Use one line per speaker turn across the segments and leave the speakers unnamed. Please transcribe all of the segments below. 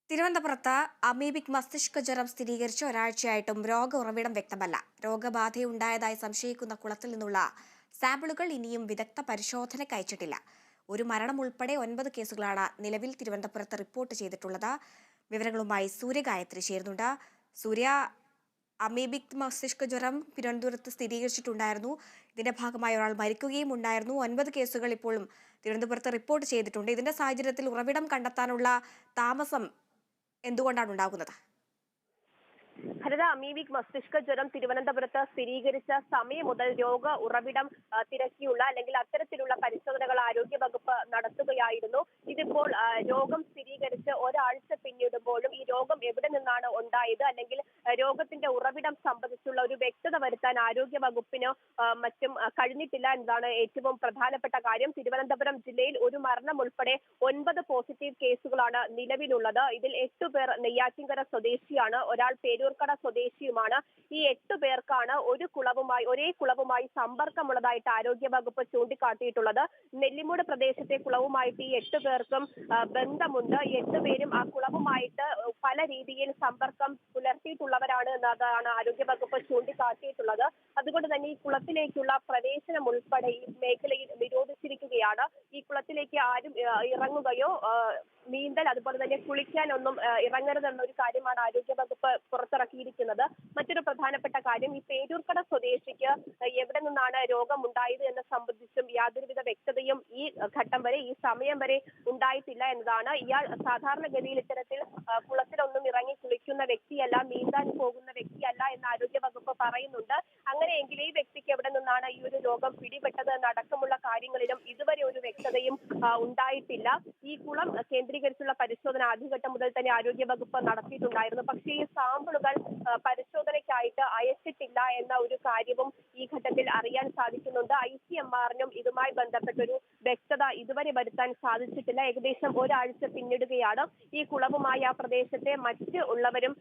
തിരുവനന്തപുരത്ത് അമീബിക് മസ്തിഷ്ക ജ്വരം സ്ഥിരീകരിച്ച് ഒരാഴ്ചയായിട്ടും രോഗ ഉറവിടം വ്യക്തമല്ല. രോഗബാധയുണ്ടായതായി സംശയിക്കുന്ന കുളത്തിൽ നിന്നുള്ള സാമ്പിളുകൾ ഇനിയും വിദഗ്ധ പരിശോധനയ്ക്ക് അയച്ചിട്ടില്ല. ഒരു മരണം ഉൾപ്പെടെ 9 കേസുകളാണ് നിലവിൽ തിരുവനന്തപുരത്ത് റിപ്പോർട്ട് ചെയ്തിട്ടുള്ളത്. വിവരങ്ങളുമായി സൂര്യഗായത്രി ചേരുന്നുണ്ട്. സൂര്യ, അമീബിക് മസ്തിഷ്ക ജ്വരം തിരുവനന്തപുരത്ത് സ്ഥിരീകരിച്ചിട്ടുണ്ടായിരുന്നു. ഇതിന്റെ ഭാഗമായി ഒരാൾ മരിക്കുകയും ഉണ്ടായിരുന്നു. 9 കേസുകൾ ഇപ്പോഴും തിരുവനന്തപുരത്ത് റിപ്പോർട്ട് ചെയ്തിട്ടുണ്ട്. ഇതിന്റെ സാഹചര്യത്തിൽ ഉറവിടം കണ്ടെത്താനുള്ള താമസം എന്തുകൊണ്ടാണ് ഉണ്ടാകുന്നത്?
ഹരിത, അമീബിക് മസ്തിഷ്ക ജ്വരം തിരുവനന്തപുരത്ത് സ്ഥിരീകരിച്ച സമയം മുതൽ രോഗ ഉറവിടം തിരക്കിയുള്ള അല്ലെങ്കിൽ അത്തരത്തിലുള്ള പരിശോധനകൾ ആരോഗ്യ വകുപ്പ് നടത്തുകയായിരുന്നു. ഇതിപ്പോൾ രോഗം സ്ഥിരീകരിച്ച് ഒരാഴ്ച പിന്നിടുമ്പോഴും ഈ രോഗം എവിടെ നിന്നാണ് ഉണ്ടായത് അല്ലെങ്കിൽ രോഗത്തിന്റെ ഉറവിടം സംബന്ധിച്ചുള്ള ഒരു വ്യക്തത വരുത്താൻ ആരോഗ്യ വകുപ്പിനോ മറ്റും കഴിഞ്ഞിട്ടില്ല എന്നതാണ് ഏറ്റവും പ്രധാനപ്പെട്ട കാര്യം. തിരുവനന്തപുരം ജില്ലയിൽ ഒരു മരണം ഉൾപ്പെടെ 9 പോസിറ്റീവ് കേസുകളാണ് നിലവിലുള്ളത്. ഇതിൽ 8 പേർ നെയ്യാറ്റിൻകര സ്വദേശിയാണ്, ഒരാൾ പേരൂർക്കട സ്വദേശിയുമാണ്. ഈ 8 പേർക്കാണ് ഒരേ കുളവുമായി സമ്പർക്കമുള്ളതായിട്ട് ആരോഗ്യ വകുപ്പ് ചൂണ്ടിക്കാട്ടിയിട്ടുള്ളത്. നെല്ലിമൂട് പ്രദേശത്തെ കുളവുമായിട്ട് ഈ 8 പേർക്കും ബന്ധമുണ്ട്. 8 പേരും ആ കുളവുമായിട്ട് പല രീതിയിൽ സമ്പർക്കം പുലർത്തിയിട്ടുള്ളവരാണ് എന്നതാണ് ആരോഗ്യ വകുപ്പ് ചൂണ്ടിക്കാട്ടിയിട്ടുള്ളത്. അതുകൊണ്ട് തന്നെ ഈ കുളത്തിലേക്കുള്ള പ്രവേശനം ഉൾപ്പെടെ ഈ മേഖലയിൽ നിരോധിച്ചിരിക്കുകയാണ്. ഈ കുളത്തിലേക്ക് ആരും ഇറങ്ങുകയോ നീന്തൽ അതുപോലെ തന്നെ കുളിക്കാനൊന്നും ഇറങ്ങരുതെന്നൊരു കാര്യമാണ് ആരോഗ്യ വകുപ്പ് പുറത്തിറക്കിയിരിക്കുന്നത്. മറ്റൊരു പ്രധാനപ്പെട്ട കാര്യം, ഈ പേരൂർക്കട സ്വദേശിക്ക് എവിടെ നിന്നാണ് രോഗം ഉണ്ടായത് എന്ന് സംബന്ധിച്ചും യാതൊരുവിധ വ്യക്തതയും ഈ ഘട്ടം വരെ, ഈ സമയം വരെ ഉണ്ടായിട്ടില്ല എന്നതാണ്. ഇയാൾ സാധാരണഗതിയിൽ ഇത്തരത്തിൽ കുളത്തിലൊന്നും ഇറങ്ങി കുളിക്കുന്ന വ്യക്തിയല്ല, നീന്താൻ പോകുന്ന വ്യക്തിയല്ല എന്ന് ആരോഗ്യ വകുപ്പ് പറയുന്നുണ്ട്. അങ്ങനെയെങ്കിൽ ഈ വ്യക്തിക്ക് എവിടെ നിന്നാണ് ഈ ഒരു രോഗം പിടിപെട്ടത് എന്നടക്കമുള്ള കാര്യങ്ങളിലും ഇതുവരെ ഒരു വ്യക്തതയും ഉണ്ടായിട്ടില്ല. ഈ കുളം കേന്ദ്രീകരിച്ചുള്ള പരിശോധന ആദ്യഘട്ടം മുതൽ തന്നെ ആരോഗ്യ വകുപ്പ് നടത്തിയിട്ടുണ്ടായിരുന്നു. പക്ഷേ ഈ സാമ്പിളുകൾ പരിശോധനയ്ക്കായിട്ട് അയച്ചിട്ടില്ല എന്ന ഒരു കാര്യവും ഈ ഘട്ടത്തിൽ അറിയാൻ സാധിക്കുന്നുണ്ട്. ICMR-നും ഇതുമായി ബന്ധപ്പെട്ടൊരു വ്യക്തത ഇതുവരെ വരുത്താൻ സാധിച്ചിട്ടില്ല. ഏകദേശം ഒരാഴ്ച പിന്നിടുകയാണ്. ഈ കുളവുമായി ആ പ്രദേശത്തെ മറ്റ് ഉള്ളവരും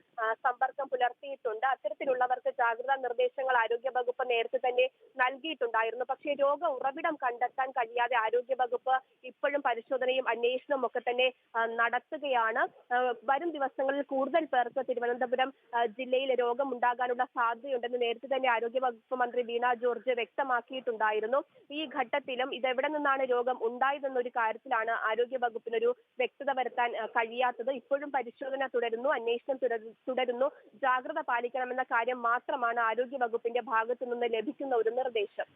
സമ്പർക്കം പുലർത്തിയിട്ടുണ്ട്. അത്തരത്തിലുള്ളവർക്ക് ജാഗ്രതാ നിർദ്ദേശങ്ങൾ ആരോഗ്യ വകുപ്പ് നേരത്തെ തന്നെ നൽകിയിട്ടുണ്ടായിരുന്നു. പക്ഷേ രോഗ ഉറവിടം കണ്ടെത്താൻ കഴിയാതെ ആരോഗ്യ വകുപ്പ് ഇപ്പോഴും പരിശോധനയും അന്വേഷണവും ഒക്കെ തന്നെ നടത്തുകയാണ്. വരും ദിവസങ്ങളിൽ കൂടുതൽ പേർക്ക് തിരുവനന്തപുരം ജില്ലയിൽ രോഗം ഉണ്ടാകാനുള്ള സാധ്യതയുണ്ടെന്ന് നേരത്തെ തന്നെ ആരോഗ്യ വകുപ്പ് മന്ത്രി വീണ ജോർജ് വ്യക്തമാക്കിയിട്ടുണ്ടായിരുന്നു. ഈ ഘട്ടത്തിലും ഇതെവിടെ നിന്നാണ് രോഗം ഉണ്ടായതെന്നൊരു കാര്യത്തിലാണ് ആരോഗ്യ വകുപ്പിനൊരു വ്യക്തത വരുത്താൻ കഴിയാത്തത്. ഇപ്പോഴും പരിശോധന തുടരുന്നു, അന്വേഷണം തുടരുന്നു. ജാഗ്രത പാലിക്കണമെന്ന കാര്യം മാത്രമാണ് ആരോഗ്യ വകുപ്പിന്റെ ഭാഗത്തു നിന്ന് ലഭിക്കുന്ന ഒരു നിർദ്ദേശം.